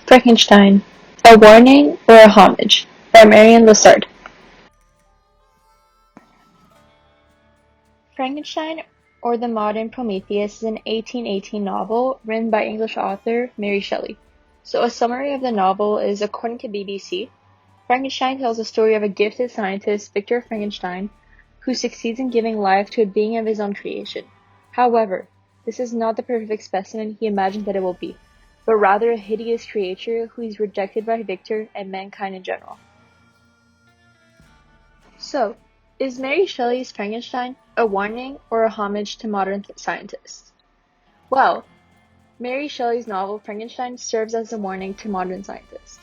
Frankenstein: A Warning or a Homage by Marianne Lessard. Frankenstein, or the Modern Prometheus, is an 1818 novel written by English author Mary Shelley. So a summary of the novel is, according to BBC, Frankenstein tells the story of a gifted scientist, Victor Frankenstein, who succeeds in giving life to a being of his own creation. However, this is not the perfect specimen he imagined that it will be, but rather a hideous creature who is rejected by Victor and mankind in general. So, is Mary Shelley's Frankenstein a warning or a homage to modern scientists? Well, Mary Shelley's novel Frankenstein serves as a warning to modern scientists.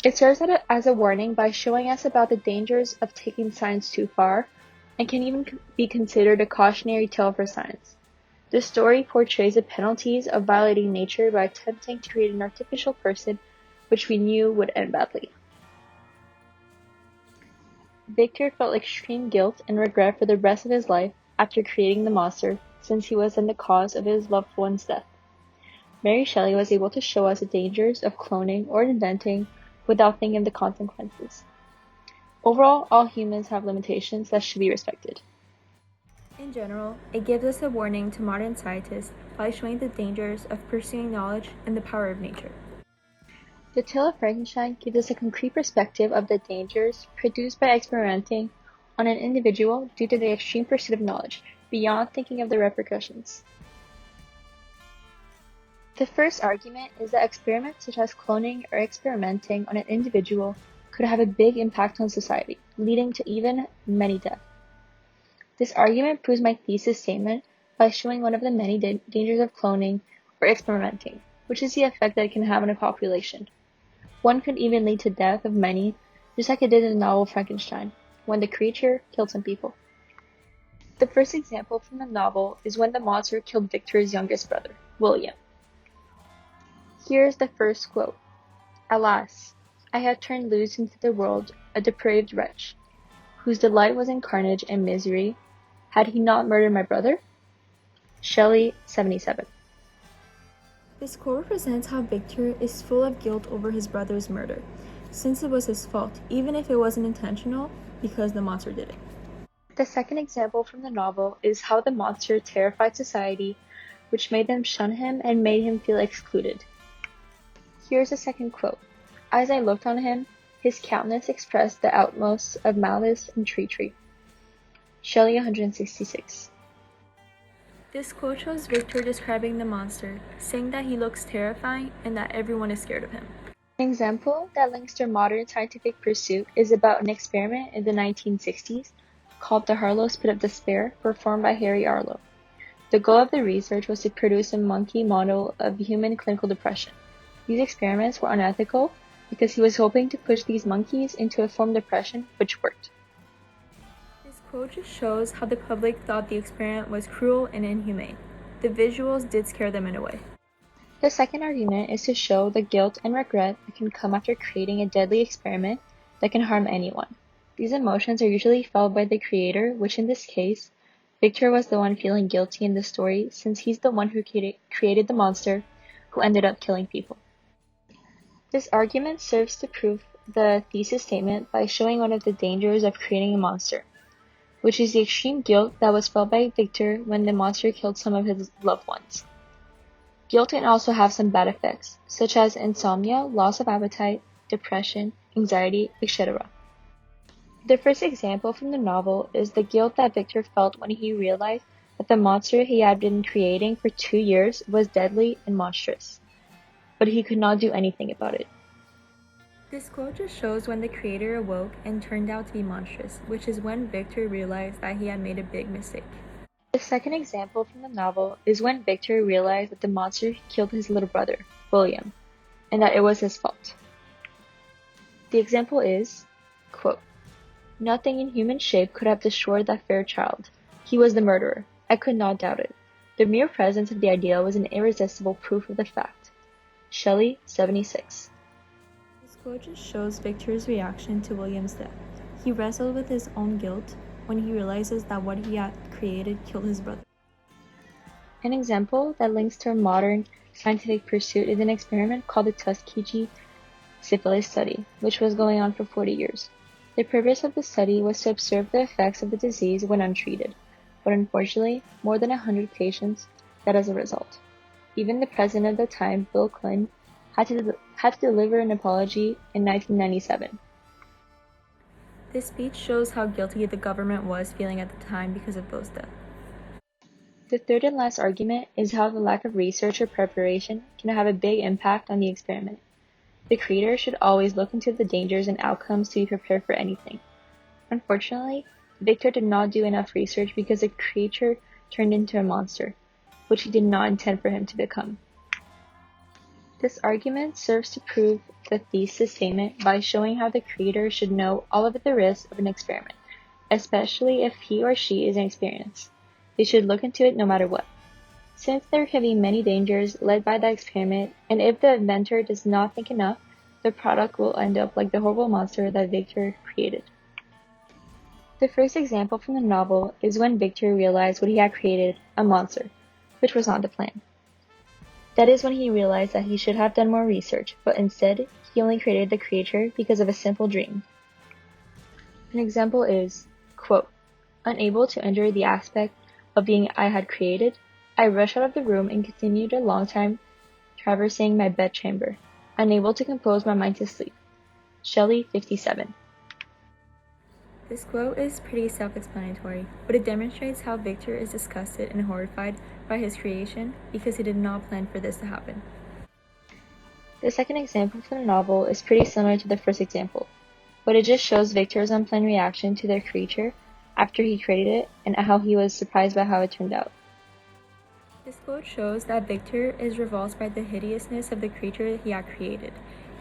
It serves as a warning by showing us about the dangers of taking science too far, and can even be considered a cautionary tale for science. The story portrays the penalties of violating nature by attempting to create an artificial person which we knew would end badly. Victor felt extreme guilt and regret for the rest of his life after creating the monster, since he was then the cause of his loved one's death. Mary Shelley was able to show us the dangers of cloning or inventing without thinking of the consequences. Overall, all humans have limitations that should be respected. In general, it gives us a warning to modern scientists by showing the dangers of pursuing knowledge and the power of nature. The tale of Frankenstein gives us a concrete perspective of the dangers produced by experimenting on an individual due to the extreme pursuit of knowledge, beyond thinking of the repercussions. The first argument is that experiments such as cloning or experimenting on an individual could have a big impact on society, leading to even many deaths. This argument proves my thesis statement by showing one of the many dangers of cloning or experimenting, which is the effect that it can have on a population. One could even lead to death of many, just like it did in the novel Frankenstein, when the creature killed some people. The first example from the novel is when the monster killed Victor's youngest brother, William. Here's the first quote. "Alas, I had turned loose into the world a depraved wretch, whose delight was in carnage and misery. Had he not murdered my brother?" Shelley, 77. This quote represents how Victor is full of guilt over his brother's murder, since it was his fault, even if it wasn't intentional, because the monster did it. The second example from the novel is how the monster terrified society, which made them shun him and made him feel excluded. Here's a second quote. "As I looked on him, his countenance expressed the utmost of malice and treachery." Shelley, 166. This quote shows Victor describing the monster, saying that he looks terrifying and that everyone is scared of him. An example that links to modern scientific pursuit is about an experiment in the 1960s called the Harlow Spit of Despair, performed by Harry Arlo. The goal of the research was to produce a monkey model of human clinical depression. These experiments were unethical because he was hoping to push these monkeys into a form of depression, which worked. This quote just shows how the public thought the experiment was cruel and inhumane. The visuals did scare them in a way. The second argument is to show the guilt and regret that can come after creating a deadly experiment that can harm anyone. These emotions are usually felt by the creator, which in this case, Victor was the one feeling guilty in the story since he's the one who created the monster who ended up killing people. This argument serves to prove the thesis statement by showing one of the dangers of creating a monster, which is the extreme guilt that was felt by Victor when the monster killed some of his loved ones. Guilt can also have some bad effects, such as insomnia, loss of appetite, depression, anxiety, etc. The first example from the novel is the guilt that Victor felt when he realized that the monster he had been creating for 2 years was deadly and monstrous, but he could not do anything about it. This quote just shows when the creator awoke and turned out to be monstrous, which is when Victor realized that he had made a big mistake. The second example from the novel is when Victor realized that the monster killed his little brother, William, and that it was his fault. The example is, quote, "Nothing in human shape could have destroyed that fair child. He was the murderer. I could not doubt it. The mere presence of the idea was an irresistible proof of the fact." Shelley, 76. This quote just shows Victor's reaction to William's death. He wrestled with his own guilt when he realizes that what he had created killed his brother. An example that links to a modern scientific pursuit is an experiment called the Tuskegee syphilis study, which was going on for 40 years. The purpose of the study was to observe the effects of the disease when untreated, but unfortunately, more than 100 patients died as a result. Even the president of the time, Bill Clinton, had to deliver an apology in 1997. This speech shows how guilty the government was feeling at the time because of Bill's death. The third and last argument is how the lack of research or preparation can have a big impact on the experiment. The creator should always look into the dangers and outcomes to be prepared for anything. Unfortunately, Victor did not do enough research because the creature turned into a monster, which he did not intend for him to become. This argument serves to prove the thesis statement by showing how the creator should know all of the risks of an experiment, especially if he or she is inexperienced. They should look into it no matter what. Since there can be many dangers led by the experiment, and if the inventor does not think enough, the product will end up like the horrible monster that Victor created. The first example from the novel is when Victor realized what he had created, a monster, which was not the plan. That is when he realized that he should have done more research, but instead, he only created the creature because of a simple dream. An example is, quote, "Unable to endure the aspect of being I had created, I rushed out of the room and continued a long time traversing my bedchamber, unable to compose my mind to sleep." Shelley, 57. This quote is pretty self-explanatory, but it demonstrates how Victor is disgusted and horrified by his creation because he did not plan for this to happen. The second example from the novel is pretty similar to the first example, but it just shows Victor's unplanned reaction to their creature after he created it and how he was surprised by how it turned out. This quote shows that Victor is revolted by the hideousness of the creature he had created.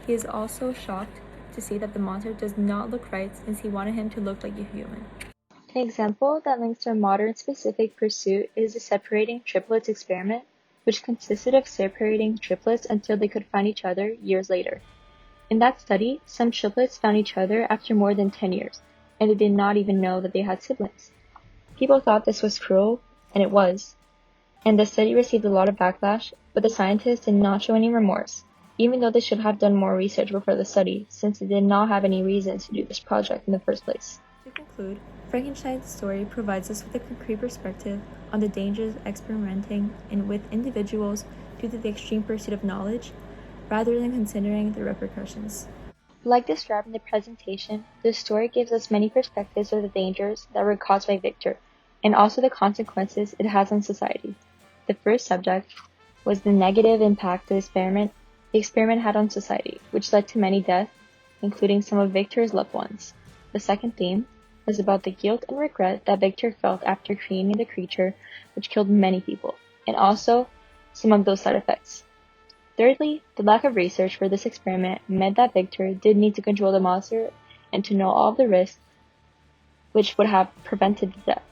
He is also shocked to see that the monster does not look right since he wanted him to look like a human. An example that links to a modern specific pursuit is the separating triplets experiment, which consisted of separating triplets until they could find each other years later. In that study, some triplets found each other after more than 10 years, and they did not even know that they had siblings. People thought this was cruel, and it was, and the study received a lot of backlash, but the scientists did not show any remorse, even though they should have done more research before the study, since they did not have any reason to do this project in the first place. To conclude, Frankenstein's story provides us with a concrete perspective on the dangers of experimenting with individuals due to the extreme pursuit of knowledge, rather than considering the repercussions. Like described in the presentation, the story gives us many perspectives of the dangers that were caused by Victor, and also the consequences it has on society. The first subject was the negative impact the experiment had on society, which led to many deaths, including some of Victor's loved ones. The second theme was about the guilt and regret that Victor felt after creating the creature, which killed many people, and also some of those side effects. Thirdly, the lack of research for this experiment meant that Victor did need to control the monster and to know all of the risks which would have prevented the death.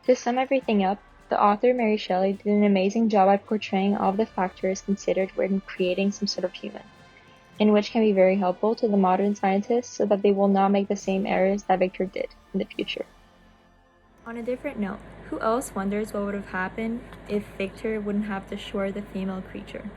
To sum everything up, the author Mary Shelley did an amazing job at portraying all of the factors considered when creating some sort of human, and which can be very helpful to the modern scientists so that they will not make the same errors that Victor did in the future. On a different note, who else wonders what would have happened if Victor wouldn't have destroyed the female creature?